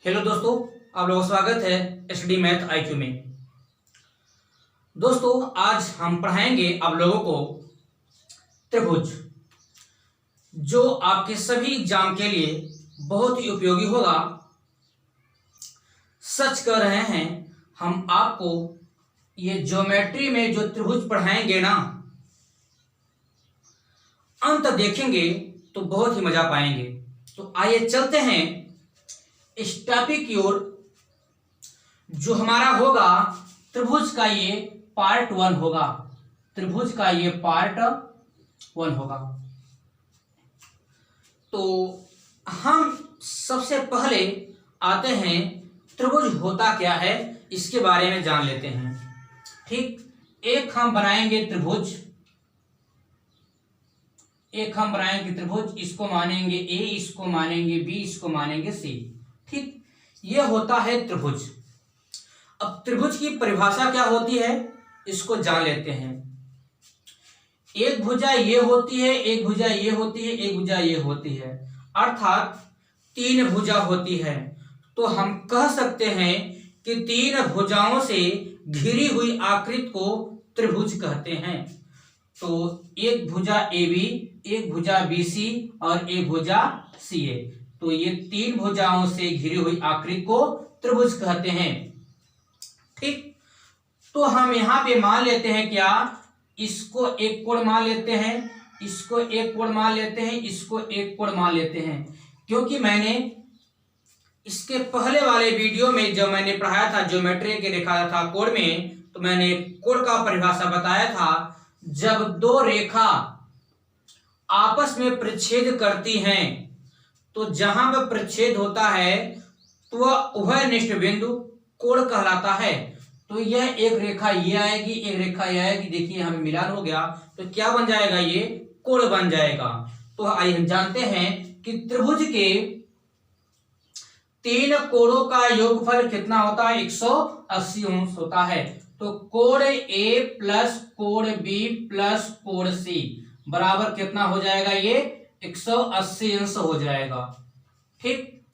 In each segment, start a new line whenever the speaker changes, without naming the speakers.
Hello दोस्तों, आप लोगों का स्वागत है स्टडी मैथ आईक्यू में। दोस्तों, आज हम पढ़ाएंगे आप लोगों को त्रिभुज, जो आपके सभी एग्जाम के लिए बहुत ही उपयोगी होगा। सच कह रहे हैं, हम आपको ये ज्योमेट्री में जो त्रिभुज पढ़ाएंगे ना, अंत देखेंगे तो बहुत ही मजा पाएंगे। तो आइए चलते हैं इस टॉपिक की ओर, जो हमारा होगा त्रिभुज का ये पार्ट 1 होगा। त्रिभुज का ये पार्ट 1 होगा। तो हम सबसे पहले आते हैं, त्रिभुज होता क्या है इसके बारे में जान लेते हैं। ठीक, एक हम बनाएंगे त्रिभुज, इसको मानेंगे ए, इसको मानेंगे बी, इसको मानेंगे सी। ठीक, ये होता है त्रिभुज। अब त्रिभुज की परिभाषा क्या होती है इसको जान लेते हैं। एक भुजा ये होती है, एक भुजा ये होती है, एक भुजा ये होती है, अर्थात 3 भुजा होती है। तो हम कह सकते हैं कि 3 भुजाओं से घिरी हुई आकृति को त्रिभुज कहते हैं। तो एक भुजा ए बी, एक भुजा बी सी और एक भुजा सी ए, तो ये 3 भुजाओं से घिरी हुई आकृति को त्रिभुज कहते हैं। ठीक, तो हम यहां पे मान लेते हैं क्या, इसको एक कोण मान लेते हैं, इसको एक कोण मान लेते हैं, इसको एक कोण मान लेते हैं। क्योंकि मैंने इसके पहले वाले वीडियो में जब मैंने पढ़ाया था ज्योमेट्री के दिखाया था कोण में, तो मैंने कोण का परिभाषा बताया था। जब 2 रेखा आपस में प्रतिच्छेद करती हैं, तो जहां पर प्रतिच्छेद होता है तो वह उभयनिष्ठ बिंदु कोण कहलाता है। तो यह एक रेखा ये आएगी, एक रेखा ये आएगी, देखिए हमें मिलान हो गया, तो क्या बन जाएगा, ये कोण बन जाएगा। तो आइए हम जानते हैं कि त्रिभुज के 3 कोणों का योगफल कितना होता है, 180 अंश होता है। तो कोण ए प्लस कोण बी प्लस कोण सी बराबर कितना हो जाएगा, ये 180 अंश हो जाएगा। ठीक,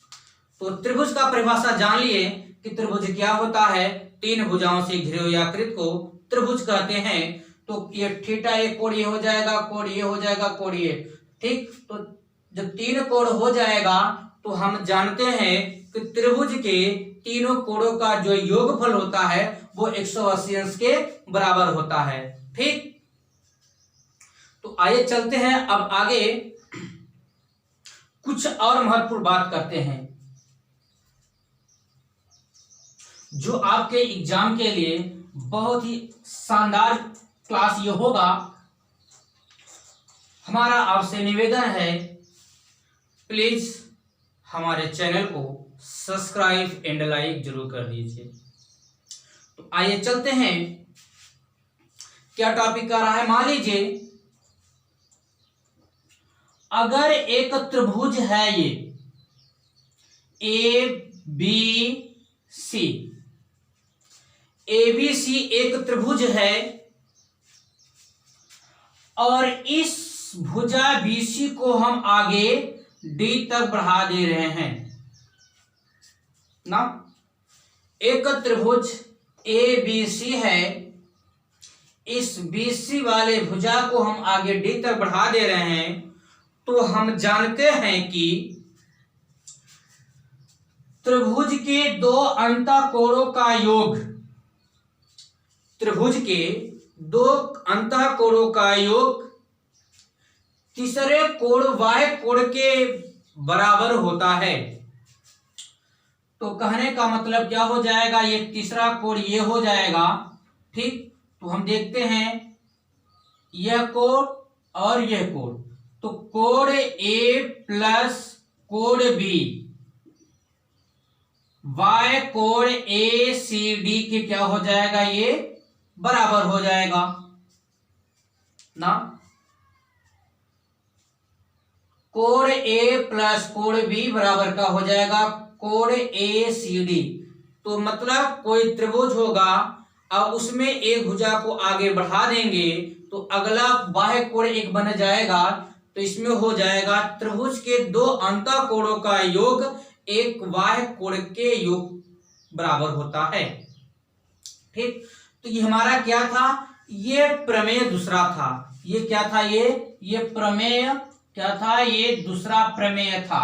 तो त्रिभुज का परिभाषा जान लिए कि त्रिभुज क्या होता है। 3 भुजाओं से घिरी हुई आकृति को त्रिभुज कहते हैं। तो ये थीटा एक कोण ये हो जाएगा, कोण ये हो जाएगा, कोण ये। ठीक, तो जब 3 कोण हो जाएगा तो हम जानते हैं कि त्रिभुज के 3 कोणों का जो योगफल होता है वो 180 अंश के बराबर होता है। ठीक, तो आइए चलते हैं अब आगे, कुछ और महत्वपूर्ण बात करते हैं जो आपके एग्जाम के लिए बहुत ही शानदार क्लास ये होगा। हमारा आपसे निवेदन है, प्लीज हमारे चैनल को सब्सक्राइब एंड लाइक जरूर कर दीजिए। तो आइए चलते हैं, क्या टॉपिक आ रहा है। मान लीजिए अगर एक त्रिभुज है, ये A B C, A B C एक त्रिभुज है और इस भुजा बीसी को हम आगे डी तक बढ़ा दे रहे हैं ना। एक त्रिभुज ए बी सी है, इस बीसी वाले भुजा को हम आगे डी तक बढ़ा दे रहे हैं। तो हम जानते हैं कि त्रिभुज के 2 अंतःकोणों का योग, त्रिभुज के 2 अंतःकोणों का योग तीसरे कोण वाह्य कोण के बराबर होता है। तो कहने का मतलब क्या हो जाएगा, ये तीसरा कोण ये हो जाएगा। ठीक, तो हम देखते हैं यह कोण और यह कोण, तो कोण ए प्लस कोण बी वाय कोण ए सी डी के क्या हो जाएगा, ये बराबर हो जाएगा ना। कोण ए प्लस कोण बी बराबर का हो जाएगा कोण ए सी डी। तो मतलब कोई त्रिभुज होगा, अब उसमें एक भुजा को आगे बढ़ा देंगे तो अगला बाह्य कोण एक बन जाएगा। तो इसमें हो जाएगा त्रिभुज के 2 अंतःकोणों का योग एक बाह्य कोण के योग बराबर होता है। ठीक, तो ये हमारा क्या था, ये प्रमेय दूसरा था। ये क्या था, ये प्रमेय क्या था, ये दूसरा प्रमेय था।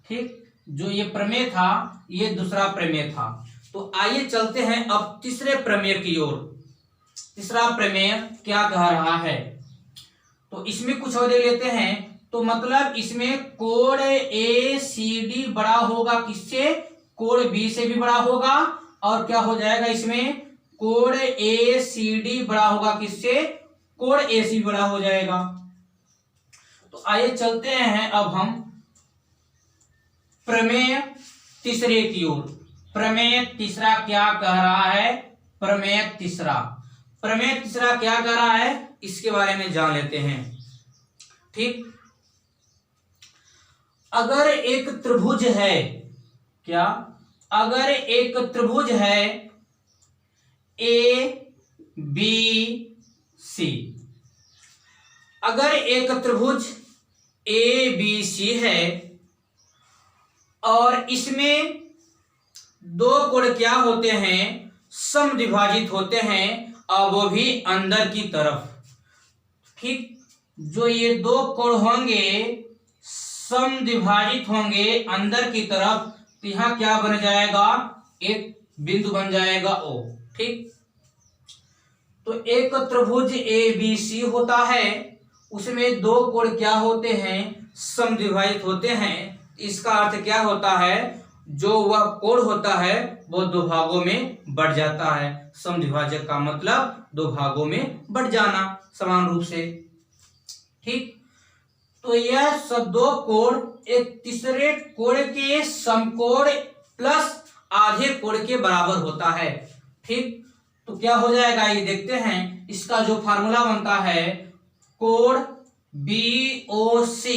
ठीक, जो ये प्रमेय था ये दूसरा प्रमेय था। तो आइए चलते हैं अब तीसरे प्रमेय की ओर। तीसरा प्रमेय क्या कह रहा है, तो इसमें कुछ और देख लेते हैं। तो मतलब इसमें कोण ACD बड़ा होगा किससे, कोण B से भी बड़ा होगा, और क्या हो जाएगा इसमें, कोण ACD बड़ा होगा किससे, कोण AC बड़ा हो जाएगा। तो आइए चलते हैं अब हम प्रमेय तीसरे की ओर। प्रमेय तीसरा क्या कह रहा है, प्रमेय तीसरा क्या कह रहा है, इसके बारे में जान लेते हैं। ठीक, अगर एक त्रिभुज है, क्या, अगर एक त्रिभुज है ABC, अगर एक त्रिभुज ABC है और इसमें दो कोण क्या होते हैं, समद्विभाजित होते हैं, और वो भी अंदर की तरफ। ठीक, जो ये दो कोण होंगे समद्विभाजित होंगे अंदर की तरफ, तो यहां क्या बन जाएगा, एक बिंदु बन जाएगा O। ठीक, तो एक त्रिभुज ABC होता है, उसमें दो कोण क्या होते हैं, समद्विभाजित होते हैं। इसका अर्थ क्या होता है, जो वह कोण होता है वो दो भागों में बढ़ जाता है। समद्विभाजक का मतलब दो भागों में बढ़ जाना समान रूप से। ठीक, तो यह सब दो कोण एक तीसरे कोण के समकोण प्लस आधे कोण के बराबर होता है। ठीक, तो क्या हो जाएगा ये देखते हैं। इसका जो फार्मूला बनता है, कोण BOC,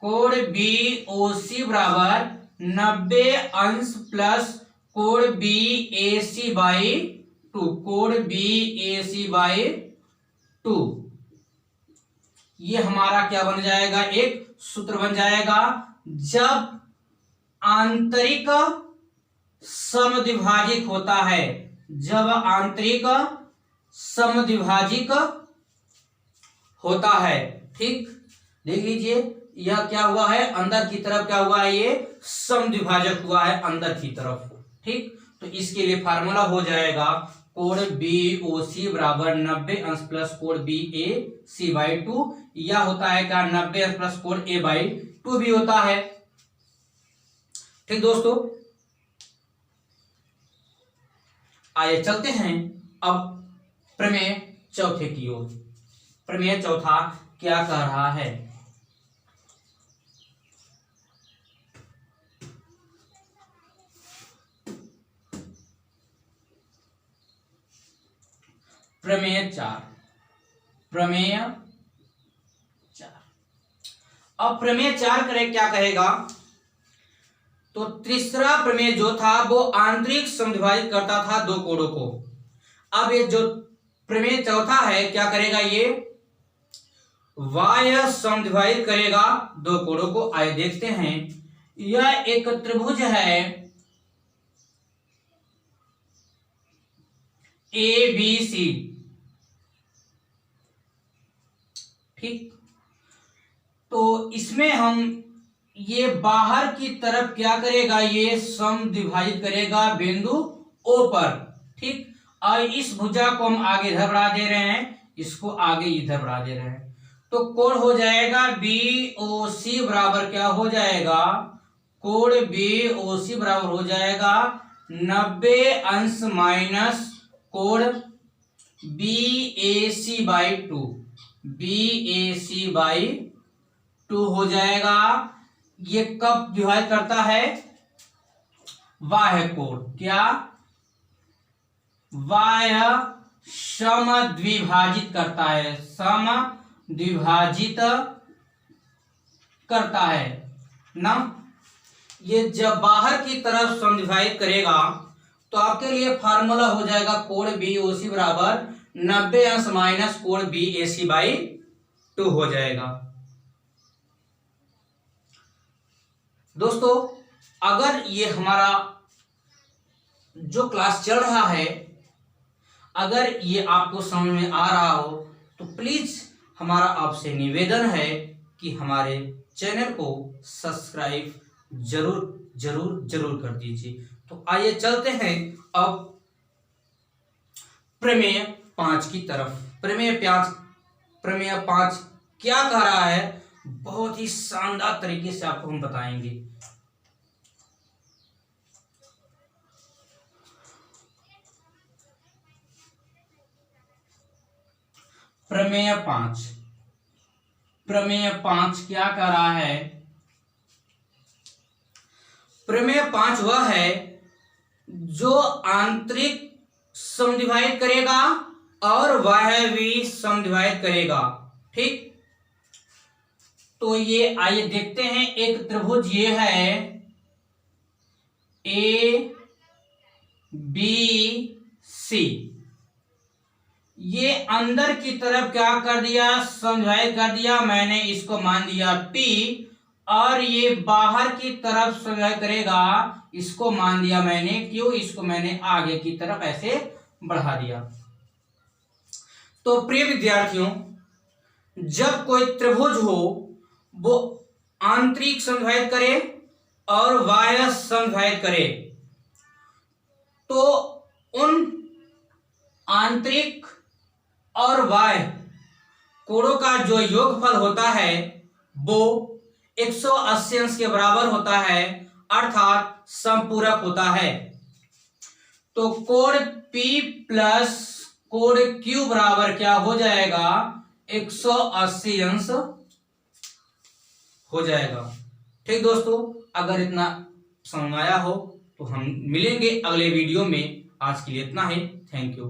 कोण BOC बराबर 90 अंश प्लस कोण BAC बाई 2, कोण BAC बाई 2। ये हमारा क्या बन जाएगा, एक सूत्र बन जाएगा। जब आंतरिक समद्विभाजित होता है, जब आंतरिक समद्विभाजित होता है। ठीक, देख लीजिए यह क्या हुआ है, अंदर की तरफ क्या हुआ है, ये समद्विभाजक हुआ है अंदर की तरफ। ठीक, तो इसके लिए फार्मूला हो जाएगा कोण BOC बराबर 90 अंश प्लस कोण BAC बाई 2। यह होता है क्या, 90 अंश प्लस कोण A बाई 2 भी होता है। ठीक दोस्तों, आइए चलते हैं अब प्रमेय चौथे की ओर। प्रमेय चौथा क्या कह रहा है, प्रमेय 4। अब प्रमेय 4 करे क्या कहेगा, तो तीसरा प्रमेय जो था वो आंतरिक समद्विभाजित करता था दो कोणों को। अब ये जो प्रमेय चौथा है क्या करेगा, ये बाह्य समद्विभाजित करेगा दो कोणों को। आइए देखते हैं। यह एक त्रिभुज है ABC। ठीक, तो इसमें हम ये बाहर की तरफ क्या करेगा, ये समद्विभाजित करेगा बिंदु O पर। ठीक, और इस भुजा को हम आगे इधर बढ़ा दे रहे हैं, इसको आगे इधर बढ़ा दे रहे हैं। तो कोण हो जाएगा BOC बराबर क्या हो जाएगा, कोण BOC बराबर हो जाएगा 90 अंश माइनस कोण BAC बाई 2, BAC बाई 2 हो जाएगा। ये कब विभाजित करता है, बाह्य कोण, क्या, बाह्य समद्विभाजित करता है, समद्विभाजित करता है ना। ये जब बाहर की तरफ समद्विभाजित करेगा तो आपके लिए फार्मूला हो जाएगा कोण BOC बराबर 90 अंश माइनस कोण BAC बाई 2 हो जाएगा। दोस्तों अगर ये हमारा जो क्लास चल रहा है अगर ये आपको समझ में आ रहा हो तो प्लीज हमारा आपसे निवेदन है कि हमारे चैनल को सब्सक्राइब जरूर जरूर जरूर कर दीजिए। तो आइए चलते हैं अब प्रमेय 5 की तरफ। प्रमेय 5 क्या कह रहा है, बहुत ही शानदार तरीके से आपको हम बताएंगे। प्रमेय 5 क्या कह रहा है? प्रमेय 5 वह है जो आंतरिक समद्विभाजित करेगा और वायवी समद्विभाजित करेगा। ठीक, तो ये आइए देखते हैं। एक त्रिभुज ये है ए बी सी, ये अंदर की तरफ क्या कर दिया, समद्विभाजित कर दिया, मैंने इसको मान दिया P, और ये बाहर की तरफ समद्विभाजित करेगा, इसको मान दिया मैंने Q, इसको मैंने आगे की तरफ ऐसे बढ़ा दिया। तो प्रिय विद्यार्थियों, जब कोई त्रिभुज हो वो आंतरिक समद्विभाजित करे और बाह्य समद्विभाजित करे तो उन आंतरिक और बाह्य कोणों का जो योगफल होता है वो 180 अंश के बराबर होता है, अर्थात समपूरक होता है। तो कोण P प्लस कोण Q बराबर क्या हो जाएगा, 180 अंश हो जाएगा। ठीक दोस्तों, अगर इतना समझ आया हो तो हम मिलेंगे अगले वीडियो में। आज के लिए इतना ही। Thank you.